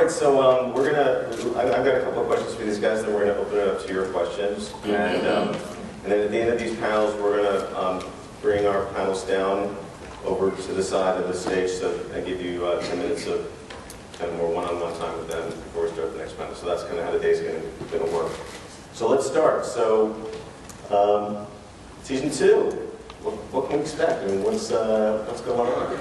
right, so I've got a couple of questions for these guys, then we're going to open it up to your questions. And then at the end of these panels, we're going to bring our panels down over to the side of the stage so I give you 10 minutes of kind of more one-on-one time with them before we start the next panel. So that's kind of how the day's going to work. So let's start. So, season 2, what can we expect? I mean, what's going on?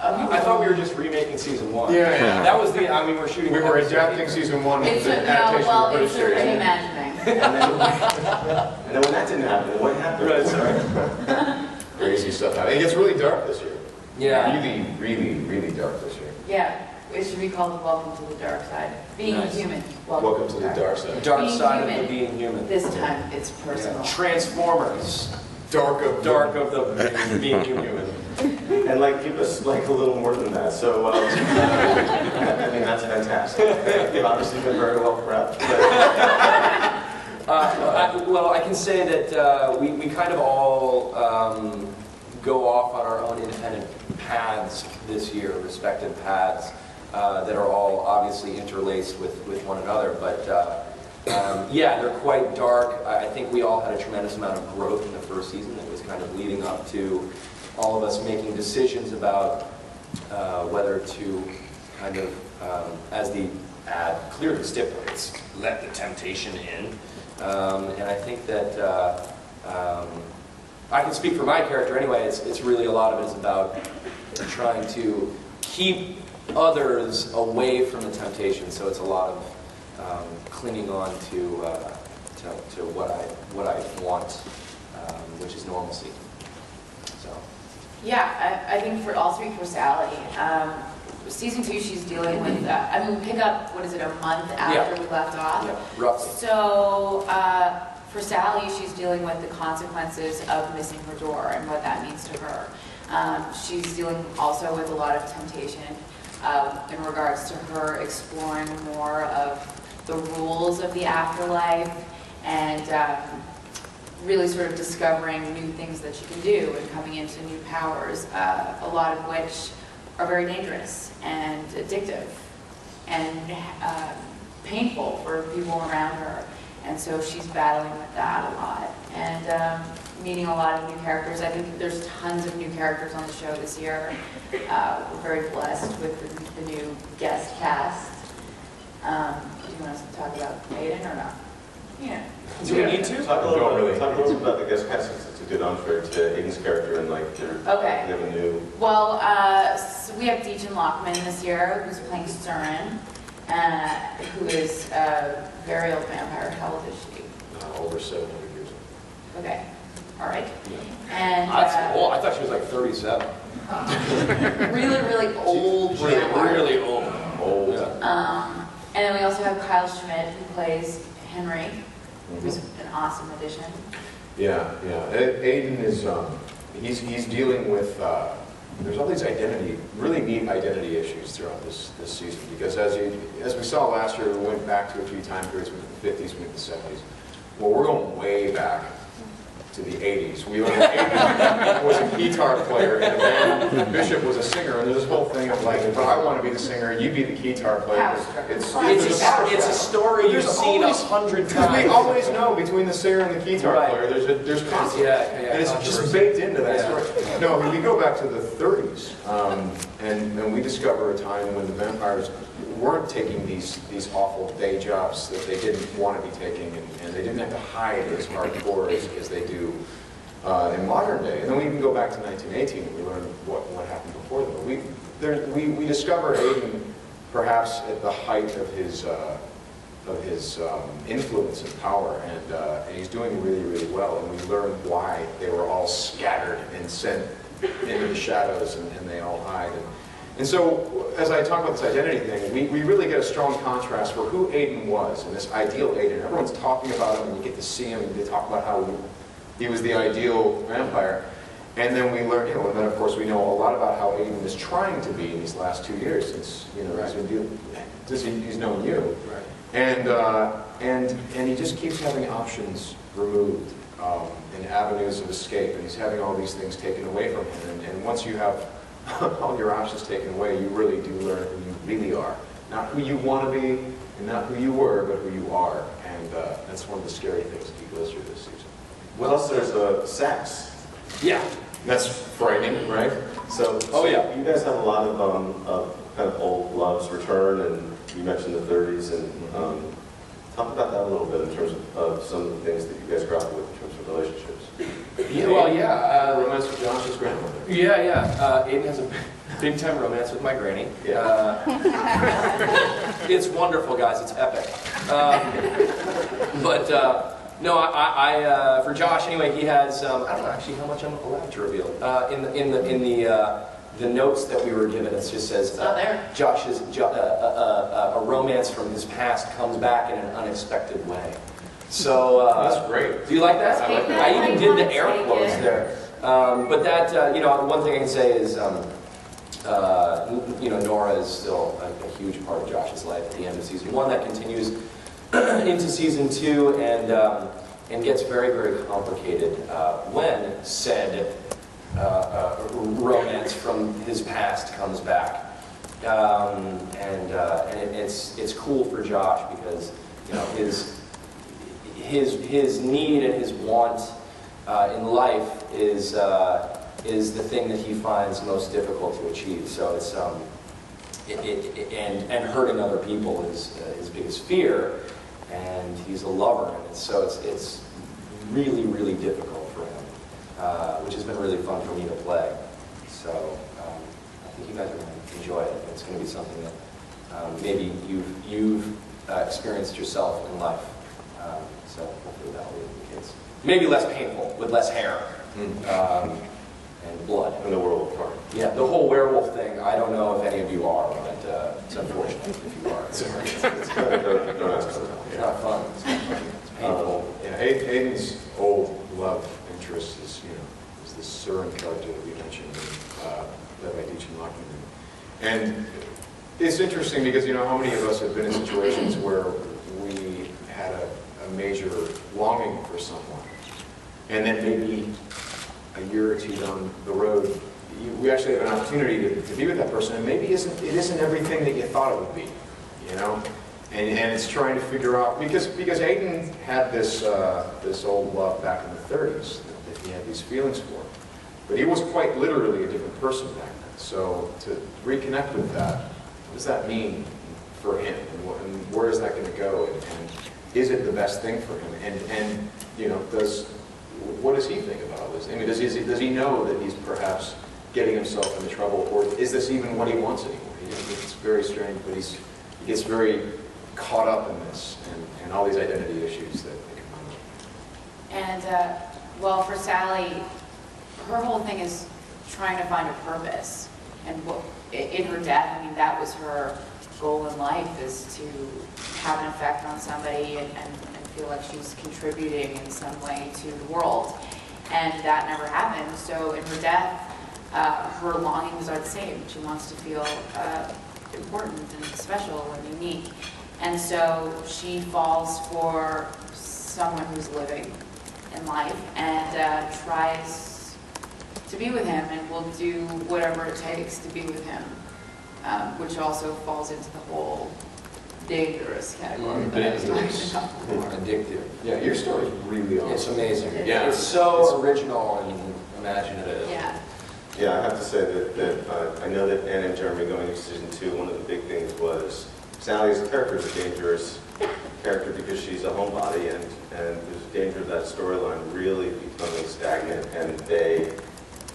I thought we were just remaking season 1. Yeah. That was the, I mean, we're shooting. We were adapting season 1 with the adaptation of the British series. reimagining. And then when that didn't happen, what happened? Right, sorry. Crazy stuff happened. It gets really dark this year. Yeah. Really, really, really dark this year. Yeah, it should be called Welcome to the Dark Side. Being Nice. human. Welcome to the dark side. Dark Being side human. of the being human. This time it's personal. Yeah. Transformers. Dark of the being human. And like, give us like a little more than that. So, I mean, that's fantastic. You've obviously been very well prepped. Well, I can say that we kind of all go off on our own independent paths this year, respective paths that are all obviously interlaced with one another. But yeah, they're quite dark. I think we all had a tremendous amount of growth in the first season that was kind of leading up to all of us making decisions about whether to kind of, as the ad clearly stipulates, let the temptation in. And I think that I can speak for my character anyway. It's really a lot of it is about trying to keep others away from the temptation. So it's a lot of clinging on to what I want, which is normalcy. So. Yeah, I think I'll speak for Sally. Season 2, she's dealing with, I mean, we pick up, what is it, a month after we left off? Yeah, roughly. So, for Sally, she's dealing with the consequences of missing her door and what that means to her. She's dealing also with a lot of temptation in regards to her exploring more of the rules of the afterlife and really sort of discovering new things that she can do and coming into new powers, a lot of which are very dangerous and addictive and painful for people around her. And so she's battling with that a lot and meeting a lot of new characters. I think there's tons of new characters on the show this year. We're very blessed with the new guest cast. Do you want us to talk about Meaghan or not? Yeah. Do we need to? Talk a little bit about the guest cast, since it's a good entree to Aiden's character and like their Okay. have a new. Well, so we have Deacon Lockman this year, who's playing Surin, who is a very old vampire. How old is she? Over 700 years old. Okay. All right. Yeah. And That's old. I thought she was like 37. really, really old vampire. Really old. Old. Yeah. And then we also have Kyle Schmidt, who plays Henry, who's an awesome addition. Yeah. Aiden is, he's dealing with, there's all these really neat identity issues throughout this season, because as we saw last year, we went back to a few time periods with the 50s, with the 70s. Well, we're going way back to the 80s. We learned Aiden was a guitar player in a band. Bishop was a singer, and there's this whole thing of like, but I want to be the singer, you be the guitar player. It's a story you've seen 100 times. Because we always know between the singer and the guitar Right. player, there's conflict. Yeah, And it's just controversy. baked into that story. No, we go back to the 30s, and we discover a time when the vampires weren't taking these awful day jobs that they didn't want to be taking, and they didn't have to hide as hardcore as they do in modern day. And then we even go back to 1918 and we learn what happened before them. We discover Aiden perhaps at the height of his influence and power, and he's doing really, really well. And we learn why they were all scattered and sent into the shadows, and they all hide. And so, as I talk about this identity thing, we really get a strong contrast for who Aiden was, and this ideal Aiden. Everyone's talking about him, and you get to see him, and they talk about how he was the ideal vampire. And then we learn, and then of course we know a lot about how Aiden is trying to be in these last 2 years, since he's known you. Right. And he just keeps having options removed, and avenues of escape, and he's having all these things taken away from him. And once you have all your options taken away, you really do learn who you really are. Not who you want to be, and not who you were, but who you are. And that's one of the scary things that he goes through this season. Plus, there's sex. Yeah. That's frightening, right? So, Oh, yeah. You guys have a lot of kind of old loves return, and you mentioned the 30s, and talk about that a little bit in terms of some of the things that you guys grapple with in terms of relationships. Yeah, well, yeah. Romance with Josh's grandmother. Yeah. Aiden has a big time romance with my granny. It's wonderful, guys. It's epic. No, for Josh anyway, he has. I don't know actually how much I'm allowed to reveal. In the notes that we were given, it just says Josh's a romance from his past comes back in an unexpected way. So that's great. Do you like that? I even did the air quotes there. But that one thing I can say is, Nora is still a huge part of Josh's life at the end of season 1. That continues into season 2 and gets very, very complicated when said romance from his past comes back. It's cool for Josh because his need and his want in life is the thing that he finds most difficult to achieve. So it's and hurting other people is his biggest fear, and he's a lover, and it's really, really difficult for him, which has been really fun for me to play. So I think you guys are going to enjoy it. It's going to be something that maybe you've experienced yourself in life. So hopefully that will be the case. Maybe less painful, with less hair and blood. In the werewolf part. Yeah, the whole werewolf thing, I don't know if any of you are, but it's unfortunate if you are. It's not fun. It's painful. Aiden's old love interest is the Surin character that we mentioned, led by Deachin Lockman. And it's interesting because how many of us have been in situations where we had a major longing for someone, and then maybe a year or two down the road, we actually have an opportunity to be with that person, and maybe it isn't everything that you thought it would be, and it's trying to figure out, because Aiden had this old love back in the 30s that he had these feelings for, but he was quite literally a different person back then. So to reconnect with that, what does that mean for him, and where is that going to go, and is it the best thing for him, and what does he think about all this? I mean, does he know that he's perhaps getting himself into trouble, or is this even what he wants anymore? It's very strange, but he gets very caught up in this and all these identity issues that come up. And well, for Sally, her whole thing is trying to find a purpose, and in her death, I mean, that was her goal in life, is to have an effect on somebody and feel like she's contributing in some way to the world, and that never happened. So in her death, her longings are the same. She wants to feel important and special and unique, and so she falls for someone who's living in life and tries to be with him and will do whatever it takes to be with him, which also falls into the whole dangerous category. Addictive. Yeah, your story is really awesome. It's amazing. Yeah. It's so original and imaginative. Yeah. Yeah, I have to say that I know that Anna and Jeremy going into season 2, one of the big things was Sally's character is a dangerous character because she's a homebody, and there's a danger of that storyline really becoming stagnant, and they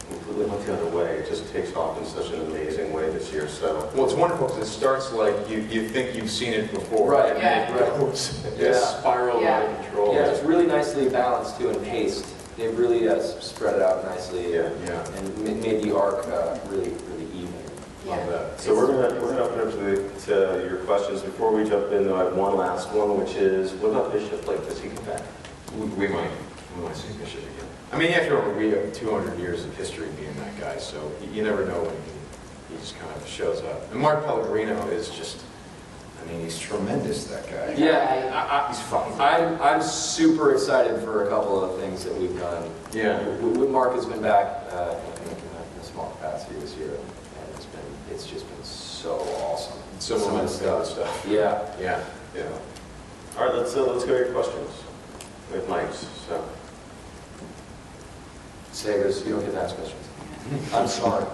completely went the other way. It just takes off in such an amazing way this year. So Well, it's wonderful because it starts like you think you've seen it before, Right, and yeah. then it goes spiral out of control. Yeah, it's really nicely balanced too and paced. They really spread it out nicely. Yeah. And made the arc really, really even. Love that. So we're gonna open up to your questions. Before we jump in, though, I have one last one, which is, what about Bishop? Like, does he come back? We might see Bishop again. I mean, after all, we have 200 years of history being that guy, so you never know when he just kind of shows up. And Mark Pellegrino is just, I mean, he's tremendous, that guy. Yeah, He's fun. I'm super excited for a couple of things that we've done. Yeah. Mark has been back in this small capacity this year, and it's just been so awesome. Some of my stuff. Yeah. Yeah. All right, let's go to your questions with mics. So. Sagers, you don't get to ask questions. I'm sorry.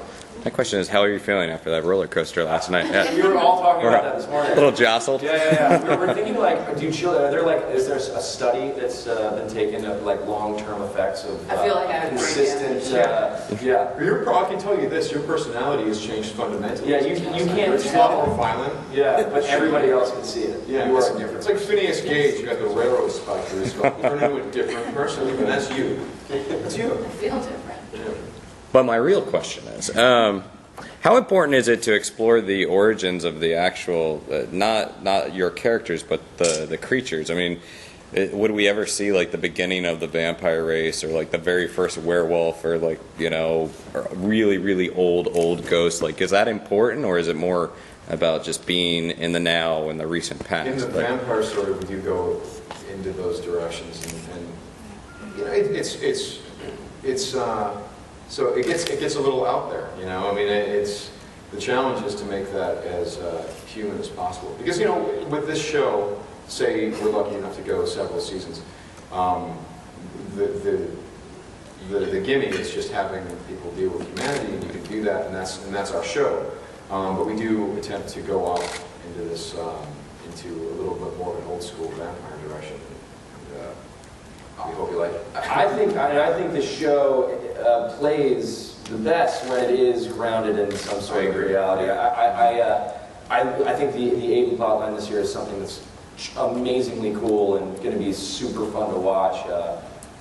My question is, how are you feeling after that roller coaster last night? We were all talking about that this morning. A little jostled? Yeah. We're thinking like, do children, are there like, is there a study that's been taken of like long-term effects of I feel like I have consistent, I can tell you this, your personality has changed fundamentally. Yeah, you can't It's a lot tell. more violent. Yeah, but everybody else can see it. Yeah, You it's are different. It's like Phineas Gage, you got the railroad spike through his skull. You turn into a different person, and that's you. That's you. I feel different. But my real question is, how important is it to explore the origins of the actual, not your characters, but the creatures? I mean, would we ever see like the beginning of the vampire race, or like the very first werewolf, or like, you know, really, really old ghosts? Like, is that important, or is it more about just being in the now and the recent past? In the vampire story, we do go into those directions, and you know, so it gets a little out there, you know. I mean, the challenge is to make that as human as possible, because, you know, with this show, say we're lucky enough to go several seasons, the gimme is just having people deal with humanity, and you can do that, and that's our show. But we do attempt to go off into this into a little bit more of an old school vampire direction. We hope you like it. I think the show plays the best when it is grounded in some sort of reality. I think the Aiden plotline this year is something that's amazingly cool and going to be super fun to watch.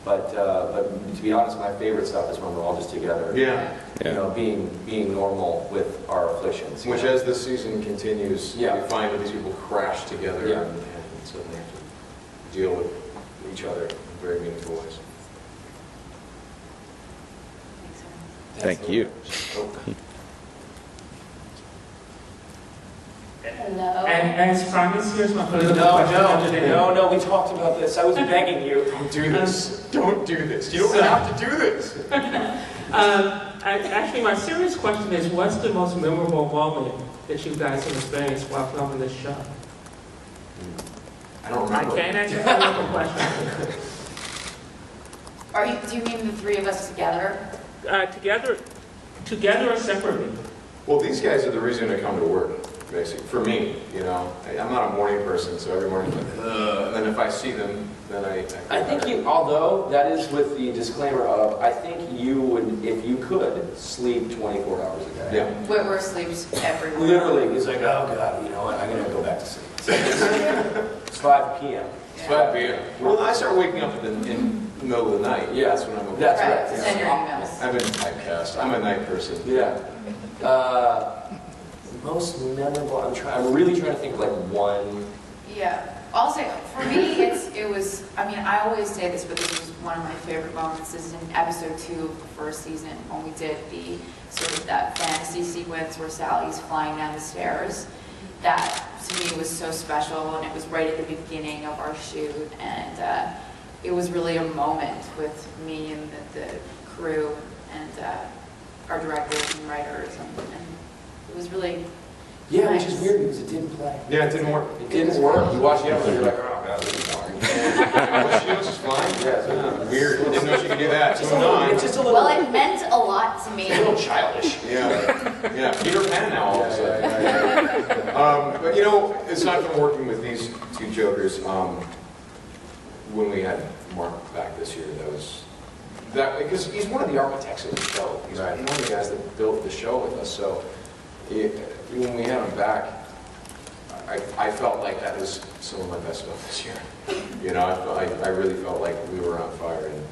But to be honest, my favorite stuff is when we're all just together. Yeah. You know, being normal with our afflictions. Which, as this season continues, Yeah. you find that these people crash together, Yeah. and so they have to deal with each other in very meaningful ways. Thank you. Hello. And as promised, here's my political question of the day. No, we talked about this. I was begging you. Don't do this. Don't do this. You don't have to do this. Actually, my serious question is, what's the most memorable moment that you guys have experienced while filming this show? I don't I remember. can't answer a political question. Do you mean the three of us together? Together or separately? Well, these guys are the reason I come to work, basically. For me, you know. I'm not a morning person, so every morning I'm like, ugh. And then if I see them, then I I think although that is with the disclaimer of, I think you would, if you could, sleep 24 hours a day. Yeah. Whitwer sleeps everywhere. Literally, he's like, oh God, you know what, I'm going to go back to sleep. It's 5 p.m. It's 5 p.m. Well, I start waking up in the middle of the night. Yeah. That's when I'm okay. That's Right, right. to send your emails. I've been typecast. I'm a night person. Yeah. Most memorable, I'm really trying to think of like one. Yeah. I'll say, for me, it was, I mean, I always say this, but this was one of my favorite moments. This is in episode 2 of the first season, when we did the sort of that fantasy sequence where Sally's flying down the stairs. That, to me, was so special, and it was right at the beginning of our shoot, and it was really a moment with me and the crew, and our directors and writers, and it was really Yeah, nice. which is weird because it didn't play. Yeah, it didn't work. It didn't work. You watch the episode, you're like, oh God, this is boring. She was just flying. Yeah, Weird. Didn't know she could do that. It's just a little, Well, it meant a lot to me. it's a little childish. Yeah. Peter Pan now all of a sudden. But you know, aside from working with these two jokers, when we had Mark back this year, because he's one of the architects of the show. He's one of the guys that built the show with us. So when we had him back, I felt like that was some of my best stuff this year. You know, I really felt like we were on fire and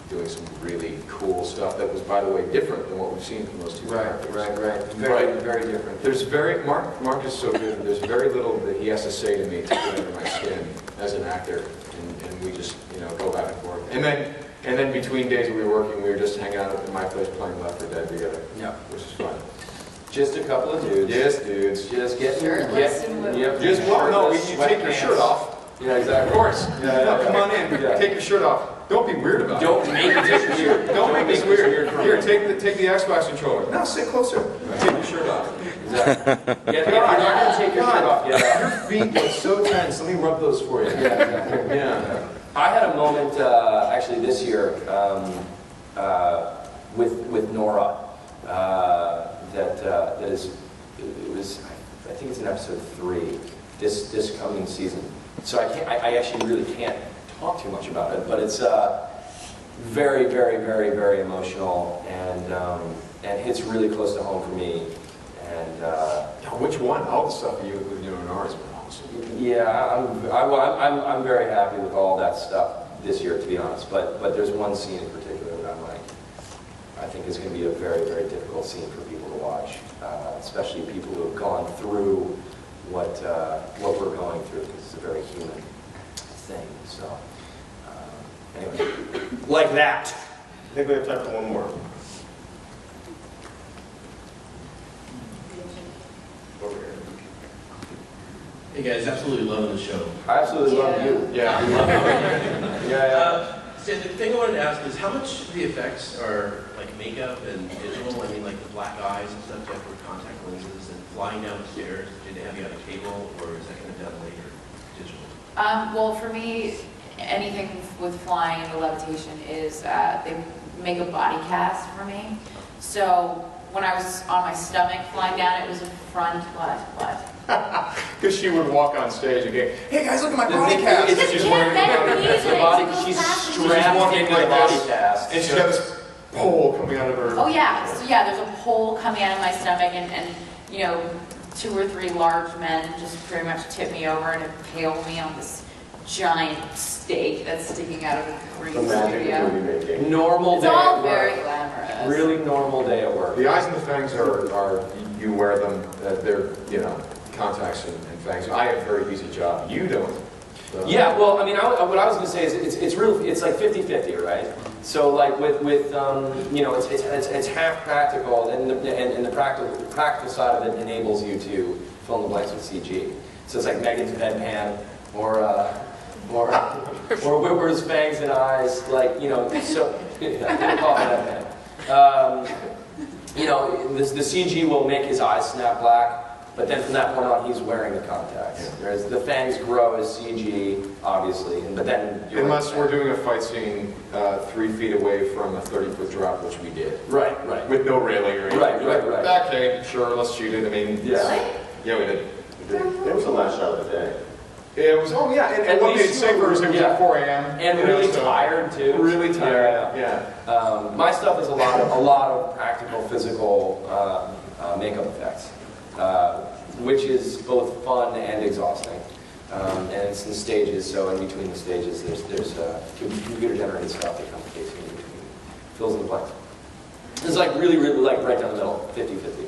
doing some really cool stuff that was, by the way, different than what we've seen from those two characters. Right. Very different. There's Mark is so good. There's very little that he has to say to me to get under my skin as an actor, and we just, you know, go back and forth. And then between days we were working, we were just hanging out at my place playing Left 4 Dead together. Yeah. Which is fun. Just a couple of dudes. Yes, dudes. Just get Shirtless and with- yep. Just, well, no, you take your shirt off. Yeah, exactly. Of course. Yeah. Come on in. Yeah. Take your shirt off. Don't be weird about it. Don't make this weird. Don't make this weird. for Here, me. take the Xbox controller. No, sit closer. Take your shirt off. Exactly. Yeah, if you're not going to take your shirt off, Your feet look so tense. Let me rub those for you. Yeah, exactly. Yeah. I had a moment actually this year with Nora that is it was I think it's in episode 3 this coming season. So I actually really can't talk too much about it, but it's very very very very emotional and hits really close to home for me. And Which one? All the stuff you with Nora has been awesome. yeah, I'm very happy with all that stuff this year, to be honest. But there's one scene in particular that I think is going to be a very very difficult scene for people to watch, especially people who have gone through what we're going through, because it's a very human thing. So anyway, like that. I think we have time for one more. Over here. Hey guys, absolutely loving the show. I absolutely love you. Yeah. Yeah. So the thing I wanted to ask is how much of the effects are like makeup and digital? I mean, like the black eyes and stuff, you have to wear contact lenses and flying down the stairs. Did they have you on a cable, or is that going to be done later, digital? Well, for me, anything with flying and the levitation is they make a body cast for me. So when I was on my stomach flying down, it was a front what? Because she would walk on stage and go, "Hey guys, look at my body It's cast." just And she's can't wearing bend the knees the body, she's strapped walking into like the body this. cast. And she's got this pole coming out of her. Oh yeah, so yeah, there's a pole coming out of my stomach, and 2 or 3 large men just pretty much tip me over and impale me on this giant stake that's sticking out of the green The magic studio. of movie making. Normal It's day all at very work. glamorous. Really normal day at work. The eyes and the fangs are you wear them. They're contacts and fangs. I have a very easy job. You don't. So. Yeah, well, I mean, what I was going to say is it's like 50-50, right? So like with it's half practical, and the practical side of it enables you to fill in the blanks with CG. So it's like Meaghan's bedpan or Witwer's fangs and eyes, so call it bedpan. The CG will make his eyes snap black. But then from that point on, he's wearing the contacts. Yeah. Whereas the fangs grow as CG, obviously, but then Unless we're doing a fight scene 3 feet away from a 30-foot drop, which we did. right. With no railing or anything. Right. Okay, sure, let's shoot it. I mean, Yeah. yeah, we did. That was the last shot of the day. It was, and what they'd say first, it was at 4 a.m. And really tired too. Really tired, Yeah. My stuff is a lot of practical, physical makeup effects, which is both fun and exhausting. And it's in stages, so in between the stages, there's computer-generated stuff that comes in between, fills in the blanks. It's like really, really like right down the middle, 50-50.